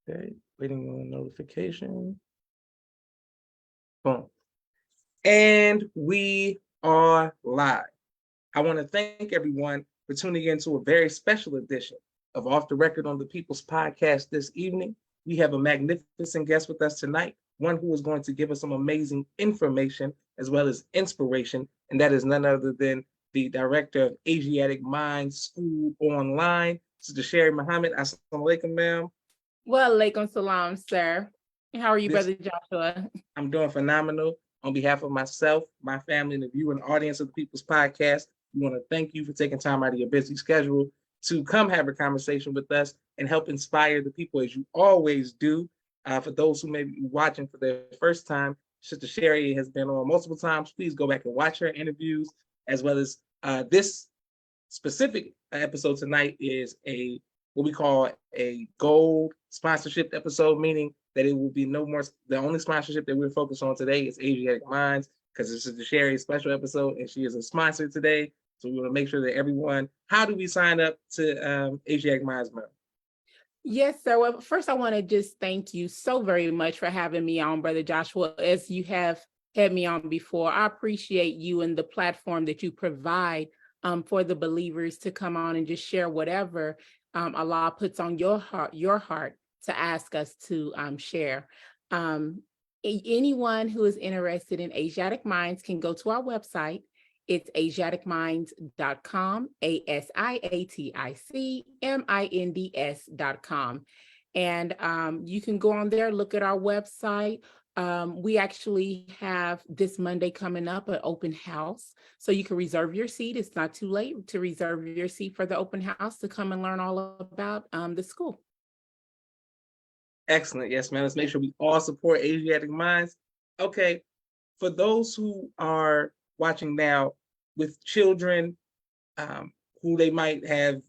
Okay, waiting on notification. Boom. And we are live. I want to thank everyone for tuning in to a very special edition of Off the Record on the People's Podcast this evening. We have a magnificent guest with us tonight, one who is going to give us some amazing information as well as inspiration, and that is none other than the director of Asiatic Minds School Online, Sis Sherrie Muhammad. Assalamu alaikum, ma'am. Well, alaikum salam, sir. How are you, This, Brother Joshua? I'm doing phenomenal. On behalf of myself, my family, and the viewing audience of the People's Podcast, we want to thank you for taking time out of your busy schedule to come have a conversation with us and help inspire the people as you always do. For those who may be watching for the first time, Sister Sherrie has been on multiple times. Please go back and watch her interviews, as well as this specific episode tonight is what we call a gold sponsorship episode, meaning that it will be no more. The only sponsorship that we're focused on today is Asiatic Minds, because this is the Sherrie special episode, and she is a sponsor today. So we want to make sure that everyone. How do we sign up to Asiatic Minds, ma'am? Yes, sir. Well, first, I want to just thank you so very much for having me on, Brother Joshua. As you have had me on before, I appreciate you and the platform that you provide for the believers to come on and just share whatever Allah puts on your heart to ask us to share. Anyone who is interested in Asiatic Minds can go to our website. It's asiaticminds.com, ASIATICMINDS.com. And you can go on there, look at our website. We actually have this Monday coming up an open house. So you can reserve your seat. It's not too late to reserve your seat for the open house to come and learn all about the school. Excellent. Yes, ma'am. Let's make sure we all support Asiatic Minds. Okay. For those who are watching now with children who they might have,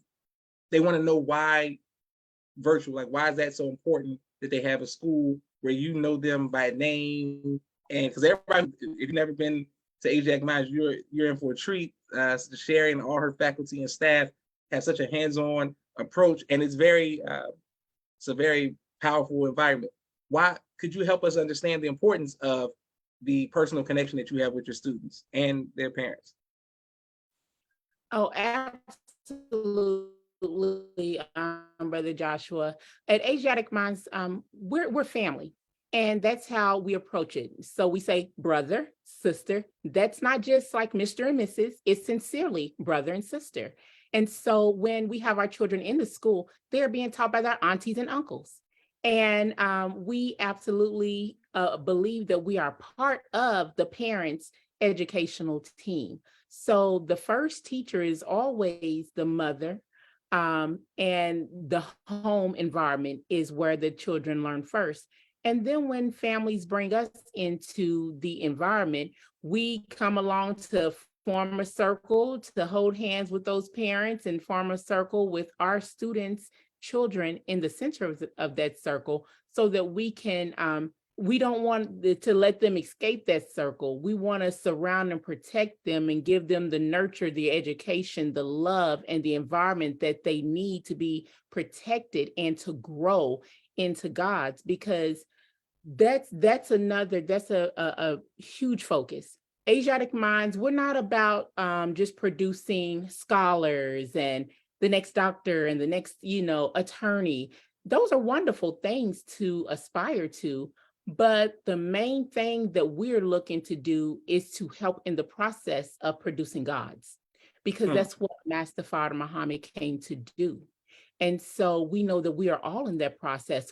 they want to know why virtual, like why is that so important that they have a school where you know them by name? And because everybody, if you've never been to Asiatic Minds, you're in for a treat. Sherrie and all her faculty and staff have such a hands-on approach, and it's a very powerful environment. Why could you help us understand the importance of the personal connection that you have with your students and their parents? Oh, absolutely, Brother Joshua. At Asiatic Minds, we're family, and that's how we approach it. So we say brother, sister. That's not just like Mr. and Mrs. It's sincerely brother and sister. And so when we have our children in the school, they're being taught by their aunties and uncles. And we absolutely believe that we are part of the parents' educational team. So the first teacher is always the mother, and the home environment is where the children learn first. And then when families bring us into the environment, we come along to form a circle, to hold hands with those parents and form a circle with our students' children in the center of that circle, so that we don't want to let them escape that circle. We want to surround and protect them and give them the nurture, the education, the love, and the environment that they need to be protected and to grow into God's, because that's a huge focus. Asiatic Minds, we're not about just producing scholars and the next doctor and the next, attorney. Those are wonderful things to aspire to. But the main thing that we're looking to do is to help in the process of producing gods, because that's what Master Father Muhammad came to do. And so we know that we are all in that process,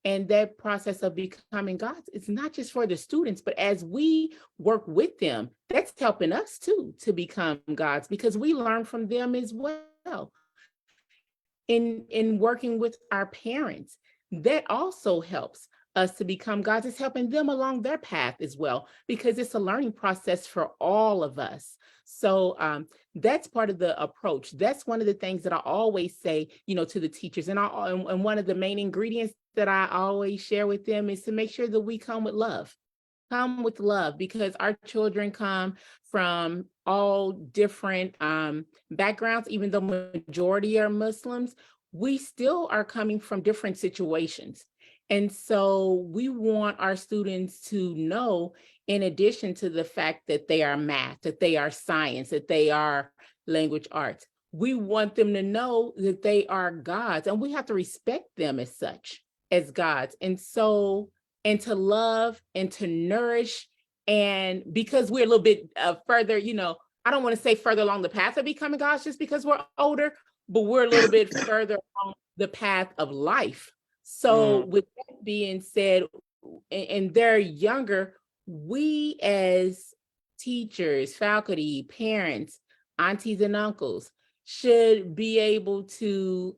and that process of becoming gods, it's not just for the students, but as we work with them, that's helping us too to become gods, because we learn from them as well. In working with our parents, that also helps us to become gods. It's helping them along their path as well, because it's a learning process for all of us. So that's part of the approach. That's one of the things that I always say, to the teachers. And one of the main ingredients that I always share with them is to make sure that we come with love. Come with love, because our children come from all different backgrounds. Even though majority are Muslims, we still are coming from different situations. And so we want our students to know, in addition to the fact that they are math, that they are science, that they are language arts, we want them to know that they are gods, and we have to respect them as such, as gods. And so, and to love and to nourish. And because we're a little bit further, I don't want to say further along the path of becoming gods just because we're older, but we're a little bit further along the path of life. So with that being said, and they're younger, we as teachers, faculty, parents, aunties and uncles should be able to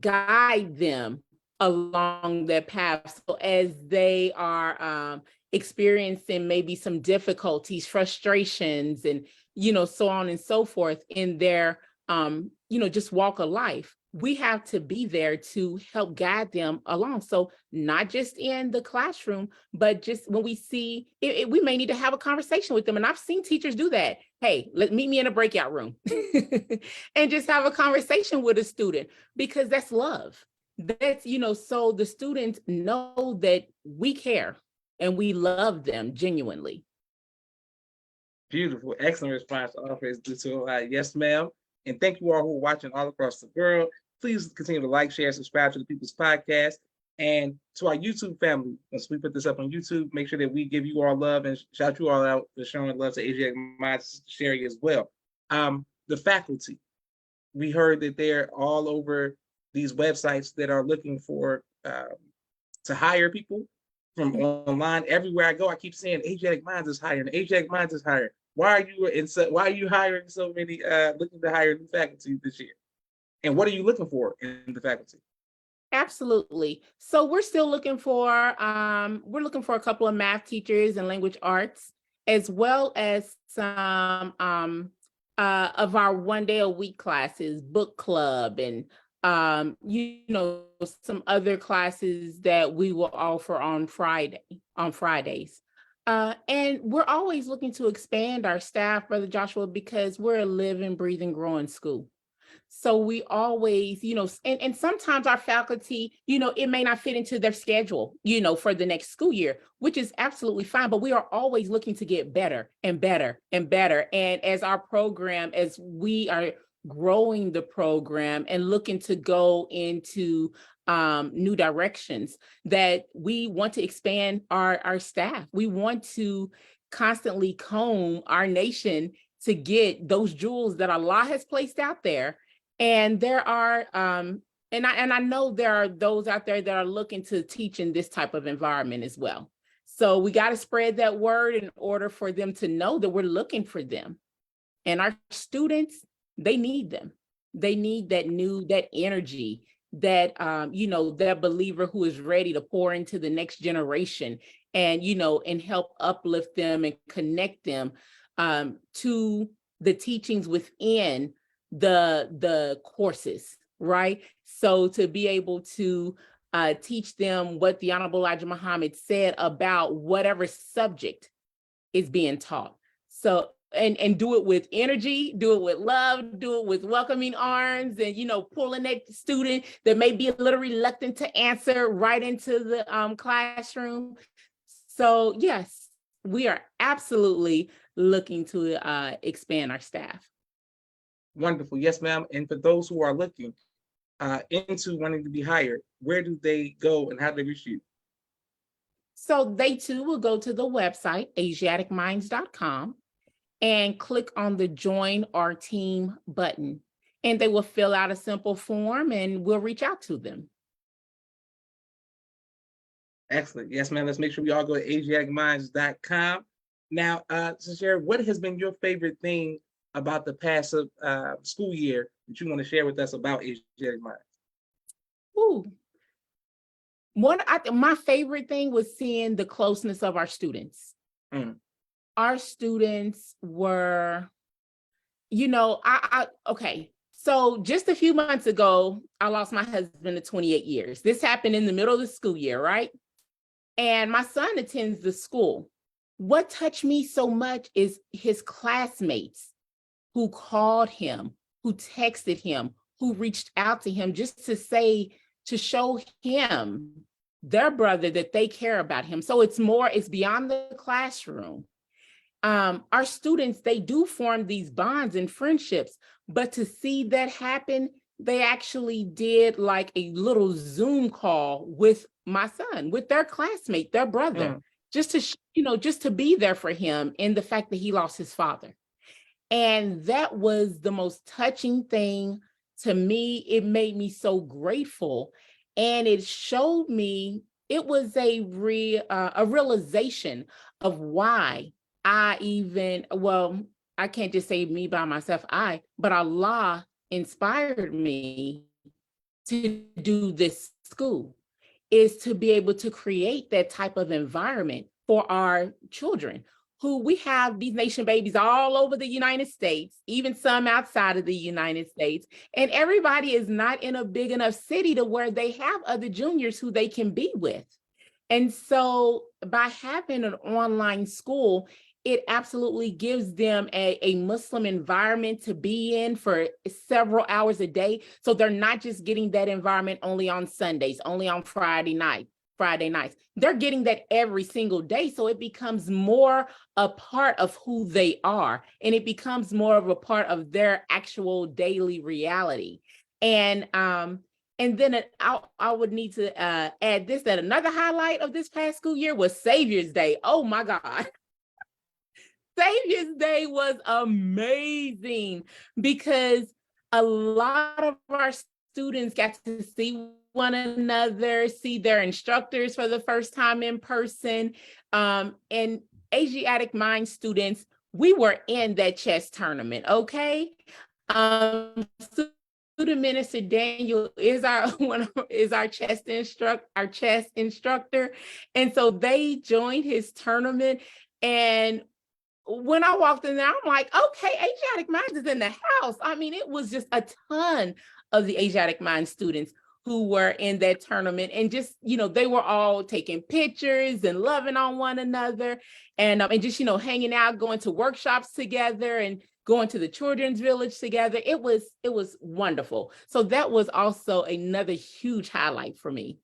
guide them along that path. So as they are experiencing maybe some difficulties, frustrations, and so on and so forth in their just walk of life, we have to be there to help guide them along. So not just in the classroom, but just when we see it, we may need to have a conversation with them. And I've seen teachers do that. Hey, meet me in a breakout room and just have a conversation with a student, because that's love. That's, so the students know that we care and we love them genuinely. Beautiful. Excellent response. All praise due to yes, ma'am. And thank you all who are watching all across the world. Please continue to like, share, subscribe to the People's Podcast. And to our YouTube family, once we put this up on YouTube, make sure that we give you all love and shout you all out for showing love to Asiatic Minds Sherrie as well. The faculty, we heard that they're all over these websites that are looking for to hire people from online. Everywhere I go, I keep saying Asiatic Minds is hiring. Asiatic Minds is hiring. Why are you hiring so many looking to hire new faculty this year? And what are you looking for in the faculty? Absolutely. So we're still looking for a couple of math teachers and language arts, as well as some of our 1 day a week classes, book club, and some other classes that we will offer on Fridays. And we're always looking to expand our staff, Brother Joshua, because we're a living, breathing, growing school. So we always, and sometimes our faculty, it may not fit into their schedule, for the next school year, which is absolutely fine. But we are always looking to get better and better and better. And as we are growing the program and looking to go into new directions, that we want to expand our staff. We want to constantly comb our nation to get those jewels that Allah has placed out there. And there are, and I know there are those out there that are looking to teach in this type of environment as well. So we got to spread that word in order for them to know that we're looking for them. And our students, they need them. They need that energy, that, that believer who is ready to pour into the next generation and, and help uplift them and connect them to the teachings within the courses, right? So to be able to teach them what the Honorable Elijah Muhammad said about whatever subject is being taught. So, and do it with energy, do it with love, do it with welcoming arms, and, pulling that student that may be a little reluctant to answer right into the classroom. So yes, we are absolutely looking to expand our staff. Wonderful. Yes, ma'am. And for those who are looking into wanting to be hired, where do they go and how do they reach you? So they too will go to the website, asiaticminds.com, and click on the Join Our Team button. And they will fill out a simple form and we'll reach out to them. Excellent. Yes, ma'am. Let's make sure we all go to asiaticminds.com. Now, Sis Sherrie, what has been your favorite thing about the past school year that you want to share with us about Asiatic Minds? Ooh. My favorite thing was seeing the closeness of our students. Our students were, okay. So just a few months ago, I lost my husband to 28 years. This happened in the middle of the school year, right? And my son attends the school. What touched me so much is his classmates who called him, who texted him, who reached out to him just to say, to show him, their brother, that they care about him. So it's beyond the classroom. Our students, they do form these bonds and friendships, but to see that happen, they actually did like a little Zoom call with my son, with their classmate, their brother, just to, just to be there for him in the fact that he lost his father. And that was the most touching thing to me. It made me so grateful. And it showed me, it was a realization of why I can't just say me by myself, but Allah inspired me to do this school, is to be able to create that type of environment for our children, who we have these nation babies all over the United States, even some outside of the United States. And everybody is not in a big enough city to where they have other juniors who they can be with. And so by having an online school, it absolutely gives them a Muslim environment to be in for several hours a day. So they're not just getting that environment only on Sundays, only on Friday nights. They're getting that every single day. So it becomes more a part of who they are, and it becomes more of a part of their actual daily reality. And then I would need to add this, that another highlight of this past school year was Savior's Day. Oh my God. Savior's Day was amazing because a lot of our students got to see one another, see their instructors for the first time in person. And Asiatic Minds students, we were in that chess tournament, okay? Student Minister Daniel is our chess instructor. And so they joined his tournament. And when I walked in there, I'm like, okay, Asiatic Minds is in the house. I mean, it was just a ton of the Asiatic Minds students who were in that tournament, and just, they were all taking pictures and loving on one another, and just, hanging out, going to workshops together and going to the children's village together. It was wonderful. So that was also another huge highlight for me.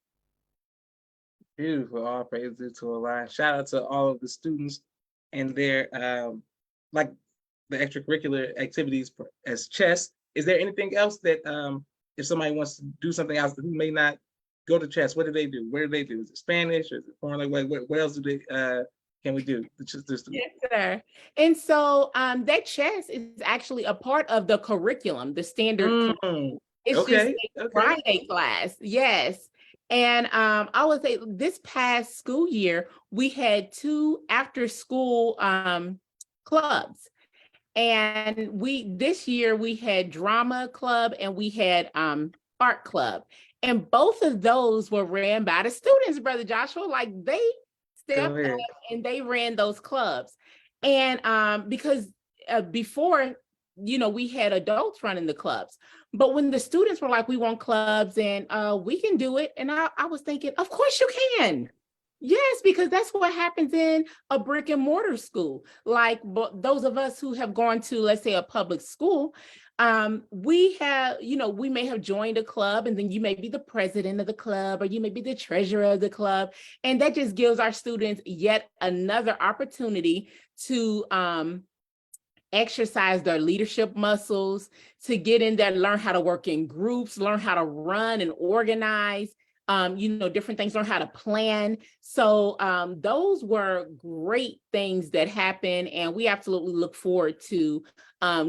Beautiful. All praises to Allah. Shout out to all of the students and their like the extracurricular activities as chess. Is there anything else that if somebody wants to do something else who may not go to chess, what do they do? Where do they do? Is it Spanish or is it foreign? Like what else do they can we do? Yes, sir. And so that chess is actually a part of the curriculum, the standard. It's just a Friday class. Yes. And I would say this past school year, we had 2 after school clubs. And this year we had drama club and we had art club. And both of those were ran by the students, Brother Joshua. Like, they stepped up and they ran those clubs. And because before, we had adults running the clubs. But when the students were like, we want clubs and we can do it. And I was thinking, of course you can. Yes, because that's what happens in a brick and mortar school. Like, but those of us who have gone to, let's say, a public school, we may have joined a club, and then you may be the president of the club, or you may be the treasurer of the club. And that just gives our students yet another opportunity to exercise their leadership muscles, to get in there, learn how to work in groups, learn how to run and organize, different things, learn how to plan. So those were great things that happened. And we absolutely look forward to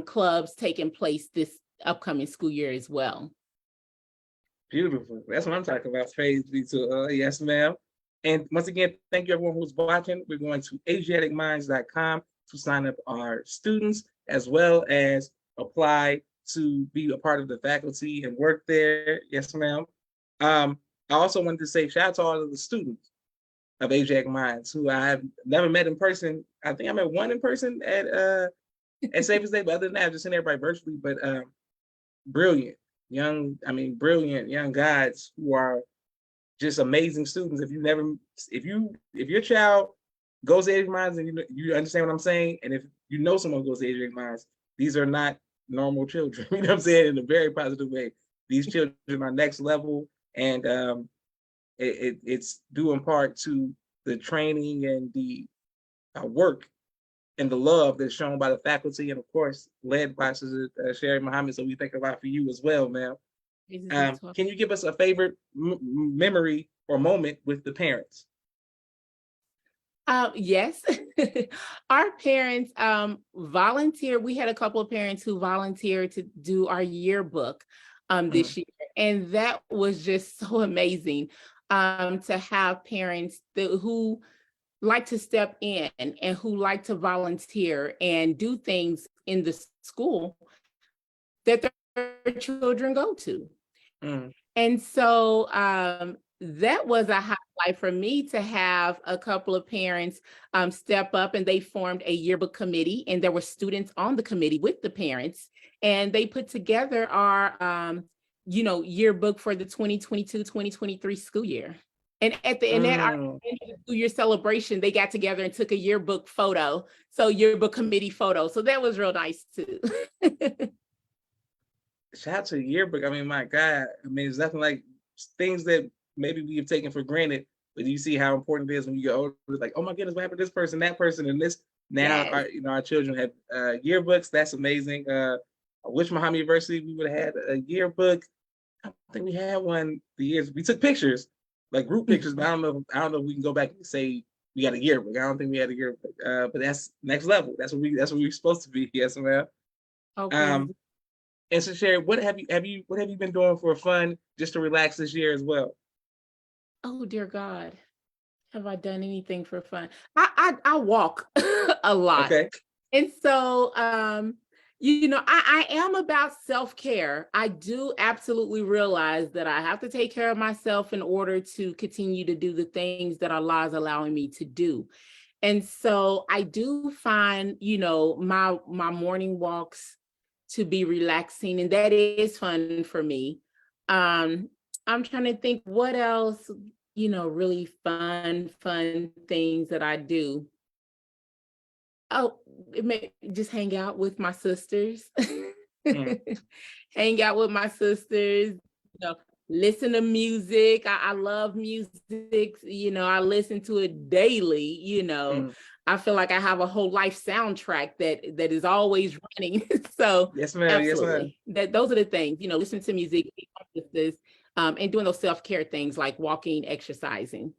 clubs taking place this upcoming school year as well. Beautiful. That's what I'm talking about. Praise be to yes, ma'am. And once again, thank you everyone who's watching. We're going to asiaticminds.com to sign up our students, as well as apply to be a part of the faculty and work there. Yes, ma'am. I also wanted to say shout out to all of the students of Asiatic Minds who I have never met in person. I think I met one in person at Savior's Day, but other than that, I've just seen everybody virtually. But brilliant young guys who are just amazing students. If your child goes to Asiatic Minds and you understand what I'm saying, and if you know someone who goes to Asiatic Minds, these are not normal children. You know what I'm saying? In a very positive way. These children are next level, and it's due in part to the training and the work and the love that's shown by the faculty, and of course led by Sister Sherrie Muhammad. So we think a lot for you as well, ma'am. Can you give us a favorite memory or moment with the parents? Yes, our parents volunteered. We had a couple of parents who volunteered to do our yearbook this year, and that was just so amazing to have parents who like to step in and who like to volunteer and do things in the school that their children go to. And so that was a highlight for me to have a couple of parents step up, and they formed a yearbook committee, and there were students on the committee with the parents, and they put together our yearbook for the 2022-2023 school year. And at the end of our school year celebration, they got together and took a yearbook photo, so yearbook committee photo. So that was real nice too. Shout out to the yearbook. I mean, my God. I mean, it's nothing like things that maybe we have taken for granted, but you see how important it is when you get older. It's like, oh my goodness, what happened to this person, that person, and this. Now, Yes. our children have yearbooks. That's amazing. I wish Muhammad University we would have had a yearbook. I don't think we had one the years we took pictures, like group pictures, but I don't know if we can go back and say we got a yearbook. I don't think we had a yearbook. But that's next level. That's what we're supposed to be. Yes, ma'am. Okay. And so, Sherrie, what have you been doing for fun just to relax this year as well? Oh dear God, have I done anything for fun? I walk a lot, Okay. and so I am about self-care. I do absolutely realize that I have to take care of myself in order to continue to do the things that Allah is allowing me to do. And so I do find, my morning walks to be relaxing, and that is fun for me. I'm trying to think what else, really fun things that I do. Oh, it may just hang out with my sisters. Hang out with my sisters, listen to music. I love music, I listen to it daily, I feel like I have a whole life soundtrack that is always running. So Yes, ma'am. absolutely. Yes, ma'am. Those are the things, listen to music, and doing those self-care things like walking, exercising.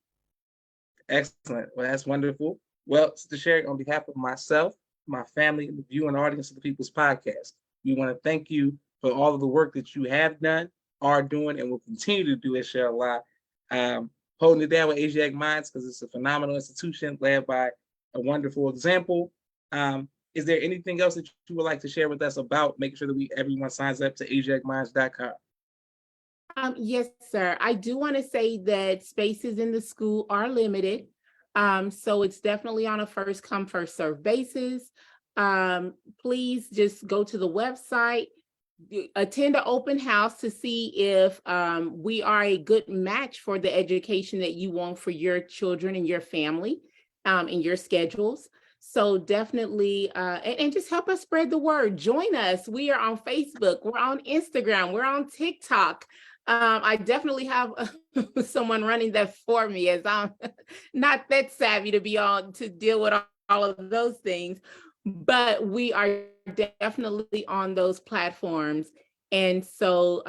Excellent. Well, that's wonderful. Well, Sister Sherrie, on behalf of myself, my family, and the viewing audience of the People's Podcast, we want to thank you for all of the work that you have done, are doing, and will continue to do, inshallah. Holding it down with Asiatic Minds, because it's a phenomenal institution led by a wonderful example. Is there anything else that you would like to share with us about making sure that everyone signs up to AsiaticMinds.com? Yes, sir. I do want to say that spaces in the school are limited. So it's definitely on a first come, first serve basis. Please just go to the website, attend an open house to see if we are a good match for the education that you want for your children and your family and your schedules. So definitely, and just help us spread the word. Join us. We are on Facebook. We're on Instagram. We're on TikTok. I definitely have someone running that for me, as I'm not that savvy to deal with all of those things, but we are definitely on those platforms. And so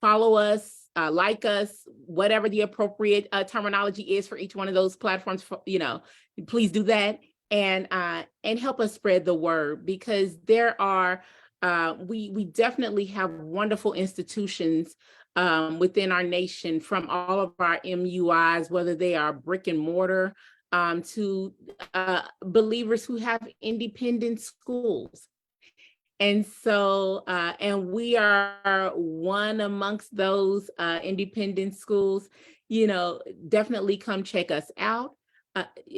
follow us, like us, whatever the appropriate terminology is for each one of those platforms, please do that, and help us spread the word, because there are, we definitely have wonderful institutions within our nation, from all of our MUIs, whether they are brick and mortar, to believers who have independent schools. And so, and we are one amongst those independent schools. Definitely come check us out.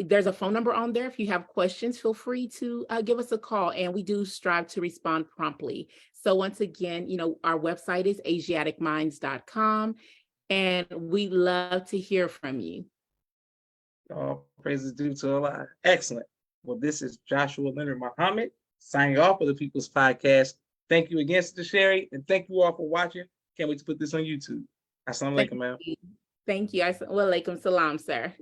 There's a phone number on there. If you have questions, feel free to give us a call, and we do strive to respond promptly. So once again, our website is AsiaticMinds.com, and we love to hear from you. All praises due to Allah. Excellent. Well, this is Joshua Leonard Muhammad signing off of the People's Podcast. Thank you again, Sister Sherrie, and thank you all for watching. Can't wait to put this on YouTube. Assalamu Thank alaikum, ma'am. you. Thank you. Wa alaikum salam, sir.